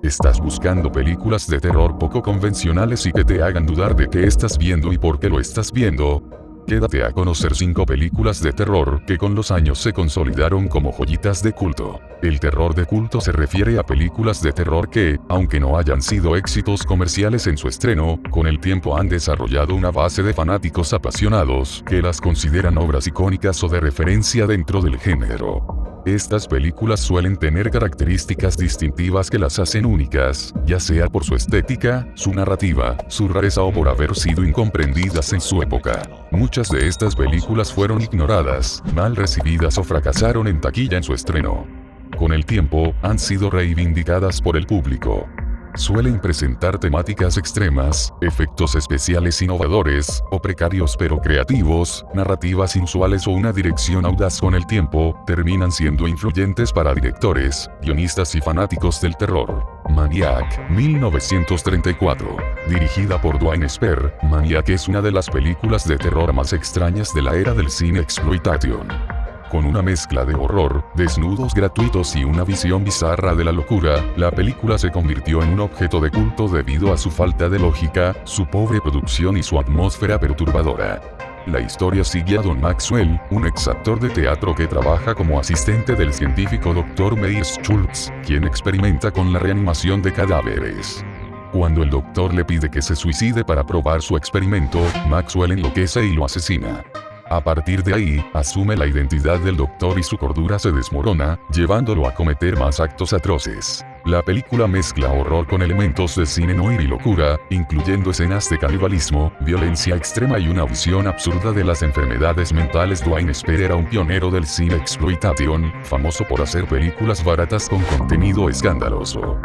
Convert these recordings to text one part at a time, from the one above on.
¿Estás buscando películas de terror poco convencionales y que te hagan dudar de qué estás viendo y por qué lo estás viendo? Quédate a conocer 5 películas de terror que con los años se consolidaron como joyitas de culto. El terror de culto se refiere a películas de terror que, aunque no hayan sido éxitos comerciales en su estreno, con el tiempo han desarrollado una base de fanáticos apasionados que las consideran obras icónicas o de referencia dentro del género. Estas películas suelen tener características distintivas que las hacen únicas, ya sea por su estética, su narrativa, su rareza o por haber sido incomprendidas en su época. Muchas de estas películas fueron ignoradas, mal recibidas o fracasaron en taquilla en su estreno. Con el tiempo, han sido reivindicadas por el público. Suelen presentar temáticas extremas, efectos especiales innovadores, o precarios pero creativos, narrativas inusuales o una dirección audaz. Con el tiempo, terminan siendo influyentes para directores, guionistas y fanáticos del terror. Maniac, 1934. Dirigida por Dwayne Spear, Maniac es una de las películas de terror más extrañas de la era del cine exploitation. Con una mezcla de horror, desnudos gratuitos y una visión bizarra de la locura, la película se convirtió en un objeto de culto debido a su falta de lógica, su pobre producción y su atmósfera perturbadora. La historia sigue a Don Maxwell, un ex actor de teatro que trabaja como asistente del científico Dr. Meyers Schultz, quien experimenta con la reanimación de cadáveres. Cuando el doctor le pide que se suicide para probar su experimento, Maxwell enloquece y lo asesina. A partir de ahí, asume la identidad del doctor y su cordura se desmorona, llevándolo a cometer más actos atroces. La película mezcla horror con elementos de cine noir y locura, incluyendo escenas de canibalismo, violencia extrema y una visión absurda de las enfermedades mentales. Dwayne Spear era un pionero del cine exploitation, famoso por hacer películas baratas con contenido escandaloso.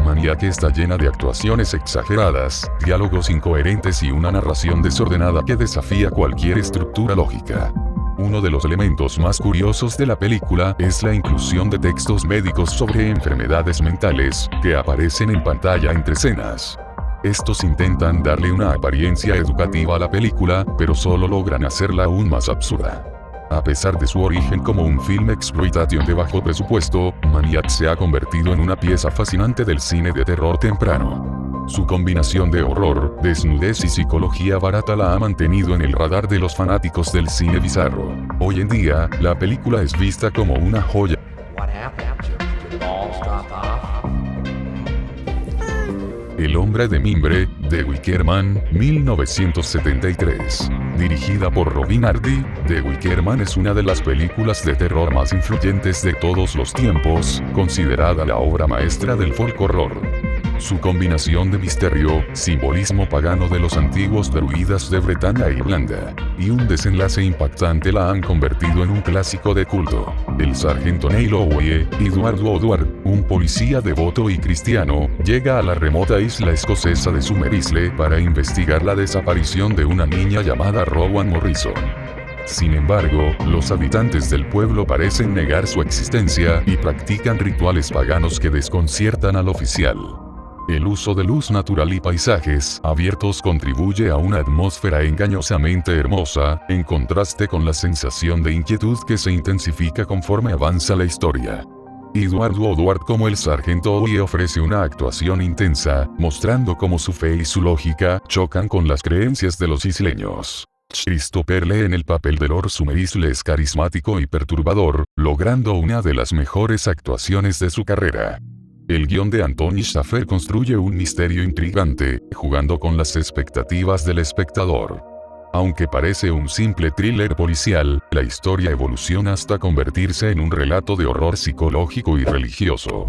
Maniac está llena de actuaciones exageradas, diálogos incoherentes y una narración desordenada que desafía cualquier estructura lógica. Uno de los elementos más curiosos de la película es la inclusión de textos médicos sobre enfermedades mentales, que aparecen en pantalla entre escenas. Estos intentan darle una apariencia educativa a la película, pero solo logran hacerla aún más absurda. A pesar de su origen como un film exploitation de bajo presupuesto, Maniac se ha convertido en una pieza fascinante del cine de terror temprano. Su combinación de horror, desnudez y psicología barata la ha mantenido en el radar de los fanáticos del cine bizarro. Hoy en día, la película es vista como una joya. El hombre de mimbre, de Wicker Man, 1973. Dirigida por Robin Hardy, The Wicker Man es una de las películas de terror más influyentes de todos los tiempos, considerada la obra maestra del folk horror. Su combinación de misterio, simbolismo pagano de los antiguos druidas de Bretaña e Irlanda, y un desenlace impactante la han convertido en un clásico de culto. El sargento Neil Owe, Edward Woodward, un policía devoto y cristiano, llega a la remota isla escocesa de Somerisle para investigar la desaparición de una niña llamada Rowan Morrison. Sin embargo, los habitantes del pueblo parecen negar su existencia y practican rituales paganos que desconciertan al oficial. El uso de luz natural y paisajes abiertos contribuye a una atmósfera engañosamente hermosa, en contraste con la sensación de inquietud que se intensifica conforme avanza la historia. Edward Woodward como el sargento Owe ofrece una actuación intensa, mostrando cómo su fe y su lógica chocan con las creencias de los isleños. Christopher Lee en el papel de Lord Somerisle es carismático y perturbador, logrando una de las mejores actuaciones de su carrera. El guión de Anthony Shaffer construye un misterio intrigante, jugando con las expectativas del espectador. Aunque parece un simple thriller policial, la historia evoluciona hasta convertirse en un relato de horror psicológico y religioso.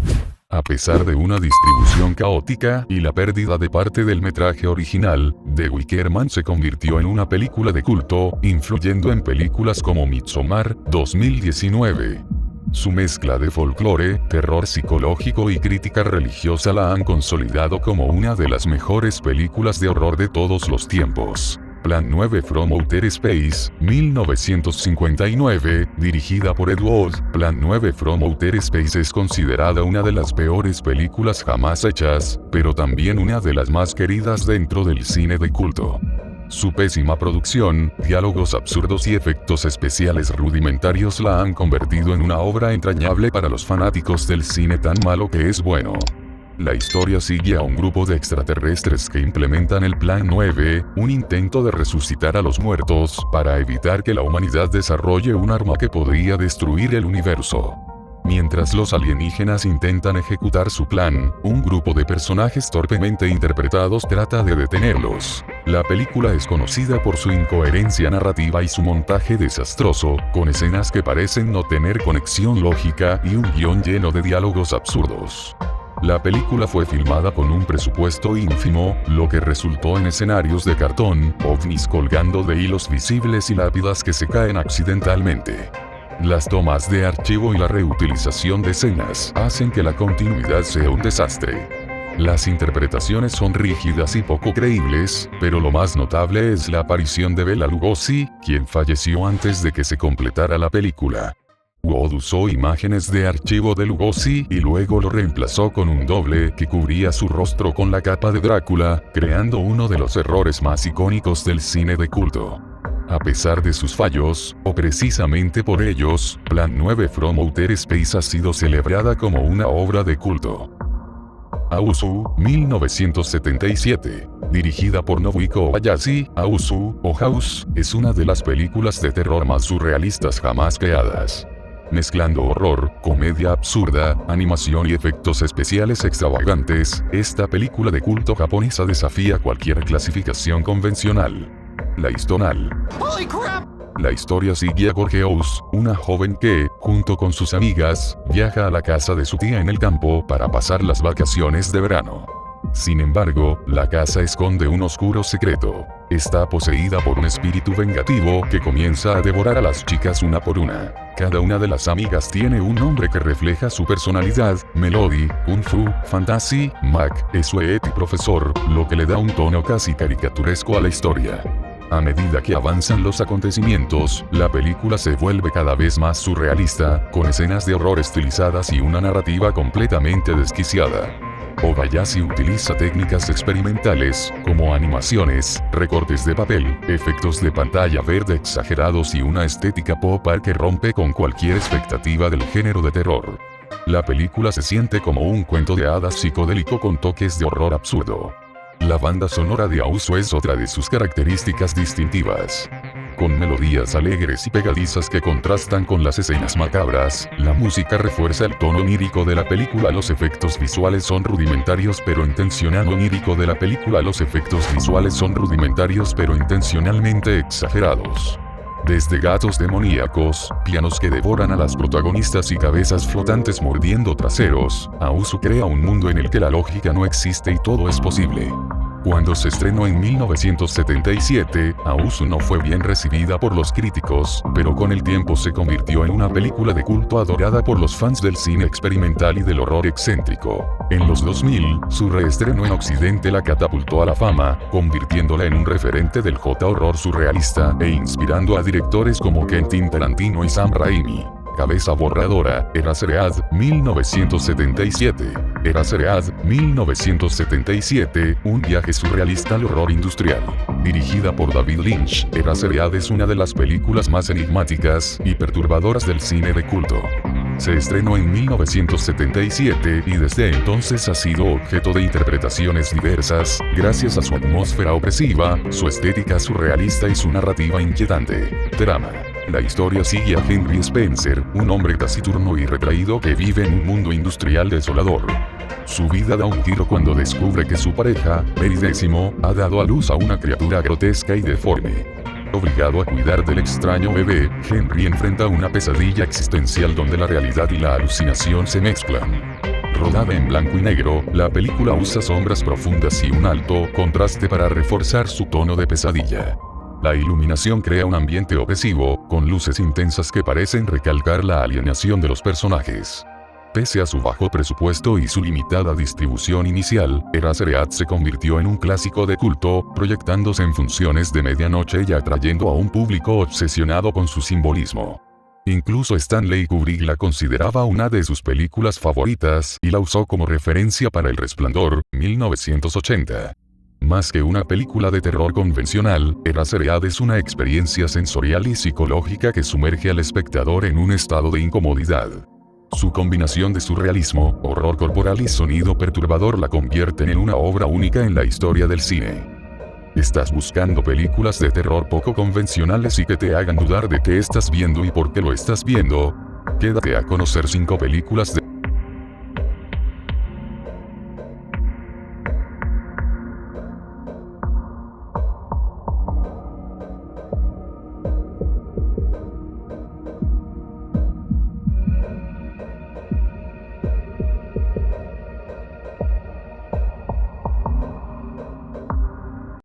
A pesar de una distribución caótica y la pérdida de parte del metraje original, The Wicker Man se convirtió en una película de culto, influyendo en películas como Midsommar, 2019. Su mezcla de folclore, terror psicológico y crítica religiosa la han consolidado como una de las mejores películas de horror de todos los tiempos. Plan 9 from Outer Space, 1959, dirigida por Ed Wood. Plan 9 from Outer Space es considerada una de las peores películas jamás hechas, pero también una de las más queridas dentro del cine de culto. Su pésima producción, diálogos absurdos y efectos especiales rudimentarios la han convertido en una obra entrañable para los fanáticos del cine tan malo que es bueno. La historia sigue a un grupo de extraterrestres que implementan el Plan 9, un intento de resucitar a los muertos, para evitar que la humanidad desarrolle un arma que podría destruir el universo. Mientras los alienígenas intentan ejecutar su plan, un grupo de personajes torpemente interpretados trata de detenerlos. La película es conocida por su incoherencia narrativa y su montaje desastroso, con escenas que parecen no tener conexión lógica y un guión lleno de diálogos absurdos. La película fue filmada con un presupuesto ínfimo, lo que resultó en escenarios de cartón, ovnis colgando de hilos visibles y lápidas que se caen accidentalmente. Las tomas de archivo y la reutilización de escenas hacen que la continuidad sea un desastre. Las interpretaciones son rígidas y poco creíbles, pero lo más notable es la aparición de Bela Lugosi, quien falleció antes de que se completara la película. Wood usó imágenes de archivo de Lugosi y luego lo reemplazó con un doble que cubría su rostro con la capa de Drácula, creando uno de los errores más icónicos del cine de culto. A pesar de sus fallos, o precisamente por ellos, Plan 9 from Outer Space ha sido celebrada como una obra de culto. Aosu, 1977. Dirigida por Nobuhiko Obayashi, Aosu, o House, es una de las películas de terror más surrealistas jamás creadas. Mezclando horror, comedia absurda, animación y efectos especiales extravagantes, esta película de culto japonesa desafía cualquier clasificación convencional. La historia sigue a Gorgeous, una joven que, junto con sus amigas, viaja a la casa de su tía en el campo para pasar las vacaciones de verano. Sin embargo, la casa esconde un oscuro secreto. Está poseída por un espíritu vengativo que comienza a devorar a las chicas una por una. Cada una de las amigas tiene un nombre que refleja su personalidad: Melody, Kung Fu, Fantasy, Mac, Sweet y Profesor, lo que le da un tono casi caricaturesco a la historia. A medida que avanzan los acontecimientos, la película se vuelve cada vez más surrealista, con escenas de horror estilizadas y una narrativa completamente desquiciada. Obayashi utiliza técnicas experimentales, como animaciones, recortes de papel, efectos de pantalla verde exagerados y una estética pop art que rompe con cualquier expectativa del género de terror. La película se siente como un cuento de hadas psicodélico con toques de horror absurdo. La banda sonora de Aosu es otra de sus características distintivas. Con melodías alegres y pegadizas que contrastan con las escenas macabras, la música refuerza el tono onírico de la película. Los efectos visuales son rudimentarios pero intencionalmente exagerados. Desde gatos demoníacos, pianos que devoran a las protagonistas y cabezas flotantes mordiendo traseros, Aosu crea un mundo en el que la lógica no existe y todo es posible. Cuando se estrenó en 1977, Aosu no fue bien recibida por los críticos, pero con el tiempo se convirtió en una película de culto adorada por los fans del cine experimental y del horror excéntrico. En los 2000, su reestreno en Occidente la catapultó a la fama, convirtiéndola en un referente del J-horror surrealista e inspirando a directores como Quentin Tarantino y Sam Raimi. Cabeza borradora, Eraserhead, 1977. Eraserhead, 1977, un viaje surrealista al horror industrial. Dirigida por David Lynch, Eraserhead es una de las películas más enigmáticas y perturbadoras del cine de culto. Se estrenó en 1977 y desde entonces ha sido objeto de interpretaciones diversas, gracias a su atmósfera opresiva, su estética surrealista y su narrativa inquietante. Trama. La historia sigue a Henry Spencer, un hombre taciturno y retraído que vive en un mundo industrial desolador. Su vida da un giro cuando descubre que su pareja, Mary Décimo, ha dado a luz a una criatura grotesca y deforme. Obligado a cuidar del extraño bebé, Henry enfrenta una pesadilla existencial donde la realidad y la alucinación se mezclan. Rodada en blanco y negro, la película usa sombras profundas y un alto contraste para reforzar su tono de pesadilla. La iluminación crea un ambiente opresivo, con luces intensas que parecen recalcar la alienación de los personajes. Pese a su bajo presupuesto y su limitada distribución inicial, Eraserhead se convirtió en un clásico de culto, proyectándose en funciones de medianoche y atrayendo a un público obsesionado con su simbolismo. Incluso Stanley Kubrick la consideraba una de sus películas favoritas y la usó como referencia para El Resplandor, 1980. Más que una película de terror convencional, Eraserhead es una experiencia sensorial y psicológica que sumerge al espectador en un estado de incomodidad. Su combinación de surrealismo, horror corporal y sonido perturbador la convierten en una obra única en la historia del cine. ¿Estás buscando películas de terror poco convencionales y que te hagan dudar de qué estás viendo y por qué lo estás viendo? Quédate a conocer 5 películas de